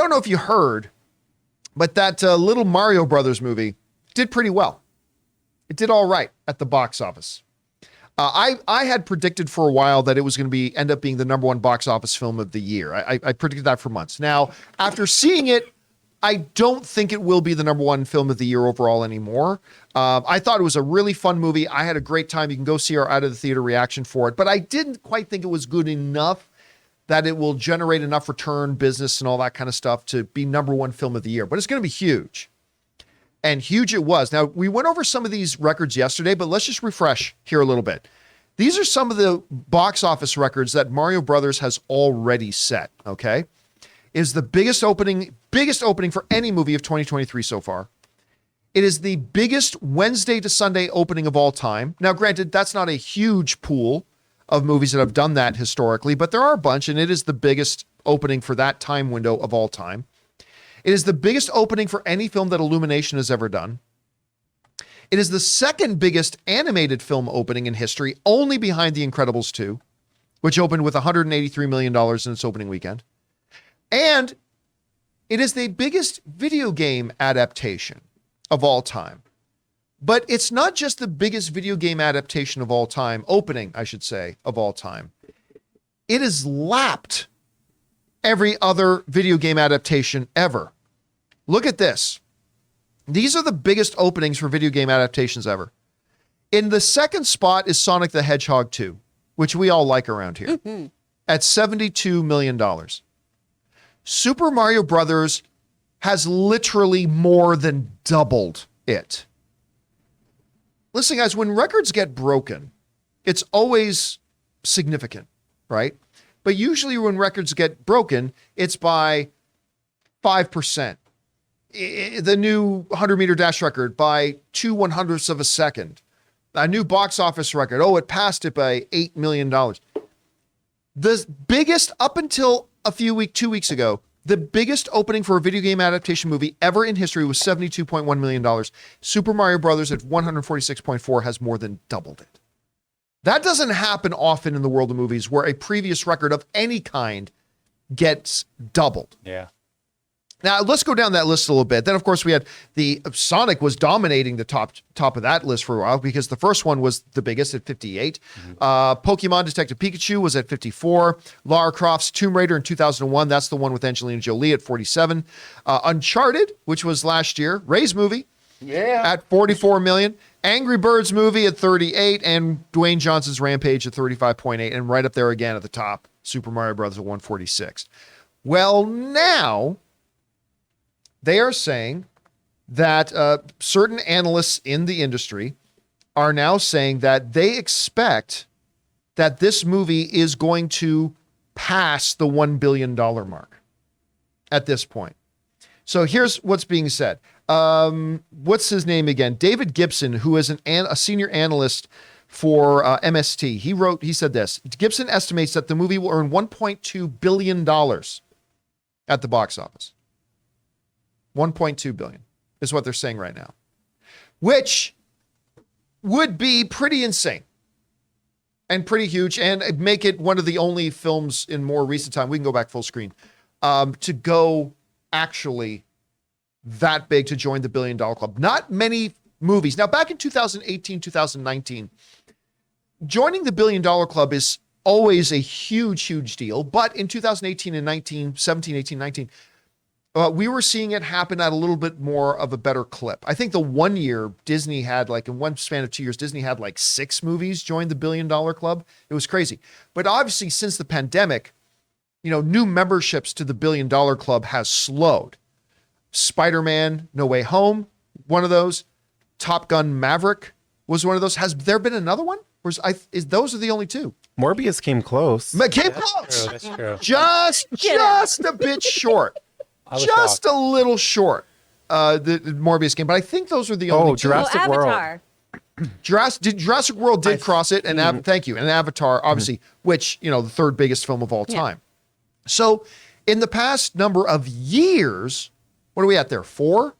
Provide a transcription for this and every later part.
don't know if you heard, but that little Mario Brothers movie did pretty well. It did all right at the box office. I had predicted for a while that it was going to end up being the #1 box office film of the year. I predicted that for months. Now, after seeing it, I don't think it will be the #1 film of the year overall anymore. I thought it was a really fun movie. I had a great time. You can go see our out of the theater reaction for it, but I didn't quite think it was good enough that it will generate enough return business and all that kind of stuff to be #1 film of the year, but it's going to be huge. And huge it was. Now, we went over some of these records yesterday, but let's just refresh here a little bit. These are some of the box office records that Mario Brothers has already set, okay? It is the biggest opening for any movie of 2023 so far. It is the biggest Wednesday to Sunday opening of all time. Now, granted, that's not a huge pool of movies that have done that historically, but there are a bunch, and it is the biggest opening for that time window of all time. It is the biggest opening for any film that Illumination has ever done. It is the second biggest animated film opening in history, only behind The Incredibles 2, which opened with $183 million in its opening weekend. And it is the biggest video game adaptation of all time. But it's not just the biggest video game adaptation of all time, opening, I should say, of all time. It has lapped every other video game adaptation ever. Look at this. These are the biggest openings for video game adaptations ever. In the second spot is Sonic the Hedgehog 2, which we all like around here, at $72 million. Super Mario Brothers has literally more than doubled it. Listen, guys, when records get broken, it's always significant, right? But usually when records get broken, it's by 5%. The new 100-meter dash record by 2/100ths of a second. A new box office record. Oh, it passed it by $8 million. The biggest, up until 2 weeks ago, the biggest opening for a video game adaptation movie ever in history was $72.1 million. Super Mario Brothers at $146.4 has more than doubled it. That doesn't happen often in the world of movies where a previous record of any kind gets doubled. Yeah. Now, let's go down that list a little bit. Then, of course, we had Sonic was dominating the top of that list for a while because the first one was the biggest at 58. Pokemon Detective Pikachu was at 54. Lara Croft's Tomb Raider in 2001. That's the one with Angelina Jolie at 47. Uncharted, which was last year. Ray's movie at 44 million. Angry Birds movie at 38. And Dwayne Johnson's Rampage at 35.8. And right up there again at the top, Super Mario Bros. At 146. Well, now they are saying that certain analysts in the industry are now saying that they expect that this movie is going to pass the $1 billion mark at this point. So here's what's being said. What's his name again? David Gibson, who is a senior analyst for MST. He said this. Gibson estimates that the movie will earn $1.2 billion at the box office. 1.2 billion is what they're saying right now, which would be pretty insane and pretty huge and make it one of the only films in more recent time, we can go back full screen, to go actually that big to join the $1 billion club. Not many movies. Now, back in 2018, 2019, joining the $1 billion club is always a huge, huge deal. But in 2018 and 17, 18, 19, we were seeing it happen at a little bit more of a better clip. I think the one year Disney had in one span of 2 years, Disney had 6 movies join the $1 billion club. It was crazy. But obviously since the pandemic, new memberships to the $1 billion club has slowed. Spider-Man, No Way Home, one of those. Top Gun Maverick was one of those. Has there been another one? Or those are the only 2? Morbius came close. Close. That's true. Just a bit short. Just a little short, the Morbius game, but I think those are the only 2. Jurassic World. Jurassic World did cross it, and thank you, and Avatar, obviously, which the third biggest film of all time. So, in the past number of years, what are we at there? 4,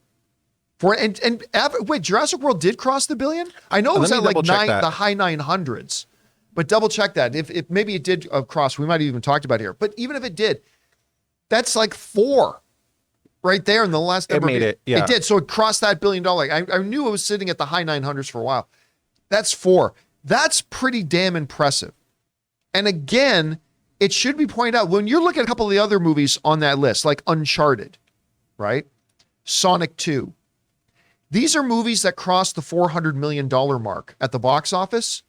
and wait, Jurassic World did cross the $1 billion? I know it was at the high 900s, but double check that. If maybe it did cross, we might have even talked about it here. But even if it did, that's 4 right there in the last number. It made it, yeah. It did. So it crossed that $1 billion. I knew it was sitting at the high 900s for a while. That's 4. That's pretty damn impressive. And again, it should be pointed out, when you look at a couple of the other movies on that list, like Uncharted, right? Sonic 2. These are movies that crossed the $400 million mark at the box office,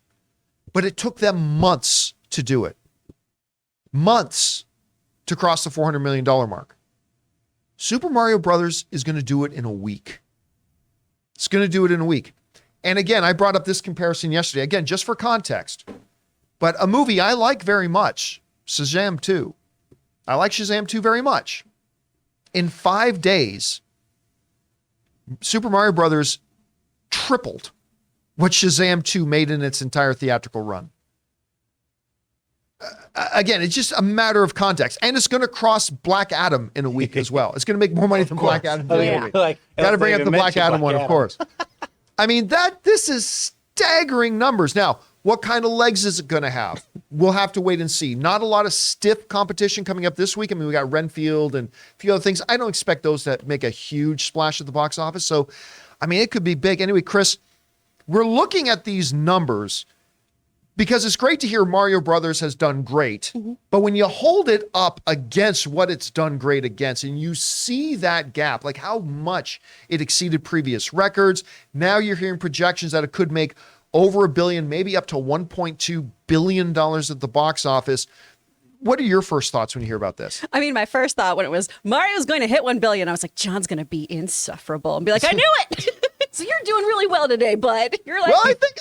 but it took them months to do it. Months to cross the $400 million mark. Super Mario Brothers is going to do it in a week. It's going to do it in a week. And again, I brought up this comparison yesterday, again, just for context, but a movie I like very much, Shazam 2. I like Shazam 2 very much. In 5 days, Super Mario Brothers tripled what Shazam 2 made in its entire theatrical run. Again, it's just a matter of context. And it's going to cross Black Adam in a week as well. It's going to make more money than Black Adam. Got to bring up the Black Adam one, of course. I mean, this is staggering numbers. Now, what kind of legs is it going to have? We'll have to wait and see. Not a lot of stiff competition coming up this week. I mean, we got Renfield and a few other things. I don't expect those to make a huge splash at the box office. So, I mean, it could be big. Anyway, Chris, we're looking at these numbers because it's great to hear Mario Brothers has done great. Mm-hmm. But when you hold it up against what it's done great against, and you see that gap, like how much it exceeded previous records, now you're hearing projections that it could make over $1 billion, maybe up to $1.2 billion at the box office. What are your first thoughts when you hear about this? I mean, my first thought when it was Mario's going to hit 1 billion, I was like, John's going to be insufferable and be like, I knew it. So you're doing really well today, bud. You're like, well, I think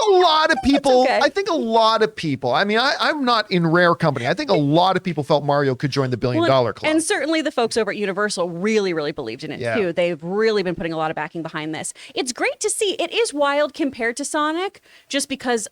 a lot of people, okay. I think a lot of people, I mean, I'm not in rare company. I think a lot of people felt Mario could join the $1 billion club. And certainly the folks over at Universal really, really believed in it too. They've really been putting a lot of backing behind this. It's great to see. It is wild compared to Sonic, just because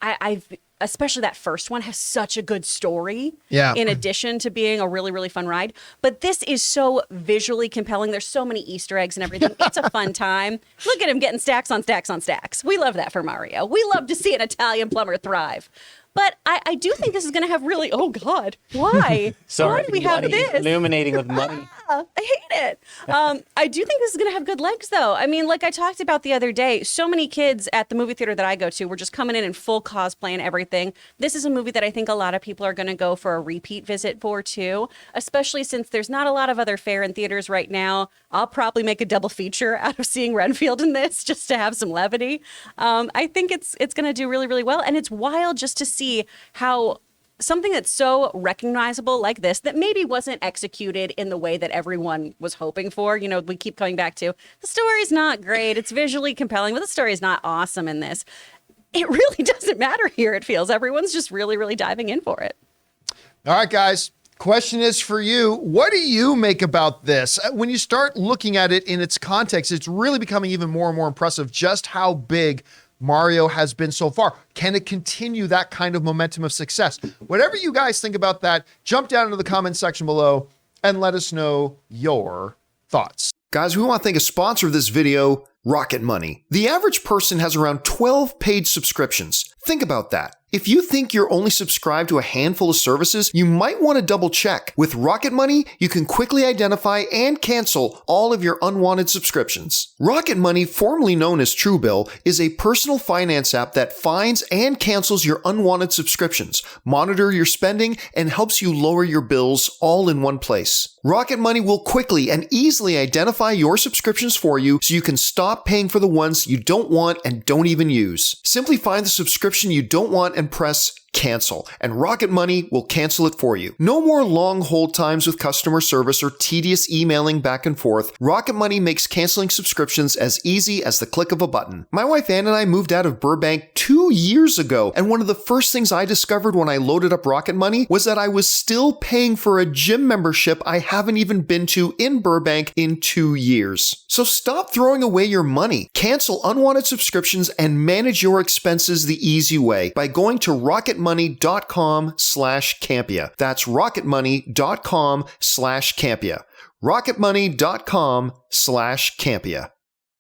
especially that first one has such a good story in addition to being a really, really fun ride. But this is so visually compelling. There's so many Easter eggs and everything. It's a fun time. Look at him getting stacks on stacks on stacks. We love that for Mario. We love to see an Italian plumber thrive. But I do think this is going to have really, oh God, why? Sorry, why do we have this? Illuminating with money. I hate it. I do think this is going to have good legs, though. I mean, like I talked about the other day, so many kids at the movie theater that I go to were just coming in full cosplay and everything. This is a movie that I think a lot of people are going to go for a repeat visit for, too, especially since there's not a lot of other fare in theaters right now. I'll probably make a double feature out of seeing Renfield in this just to have some levity. I think it's going to do really, really well. And it's wild just to see how something that's so recognizable like this, that maybe wasn't executed in the way that everyone was hoping for. You know, we keep coming back to the story's not great. It's visually compelling, but the story is not awesome in this. It really doesn't matter here, it feels. Everyone's just really, really diving in for it. All right, guys. Question is for you. What do you make about this? When you start looking at it in its context, it's really becoming even more and more impressive just how big Mario has been so far. Can it continue that kind of momentum of success? Whatever you guys think about that, jump down into the comment section below and let us know your thoughts. Guys, we want to thank a sponsor of this video, Rocket Money. The average person has around 12 paid subscriptions. Think about that. If you think you're only subscribed to a handful of services, you might want to double check. With Rocket Money, you can quickly identify and cancel all of your unwanted subscriptions. Rocket Money, formerly known as Truebill, is a personal finance app that finds and cancels your unwanted subscriptions, monitor your spending, and helps you lower your bills all in one place. Rocket Money will quickly and easily identify your subscriptions for you so you can stop paying for the ones you don't want and don't even use. Simply find the subscription you don't want and press cancel, and Rocket Money will cancel it for you. No more long hold times with customer service or tedious emailing back and forth. Rocket Money makes canceling subscriptions as easy as the click of a button. My wife Ann and I moved out of Burbank 2 years ago, and one of the first things I discovered when I loaded up Rocket Money was that I was still paying for a gym membership I haven't even been to in Burbank in 2 years. So stop throwing away your money. Cancel unwanted subscriptions and manage your expenses the easy way by going to rocketmoney.com/Campea. That's rocketmoney.com/Campea. rocketmoney.com/Campea.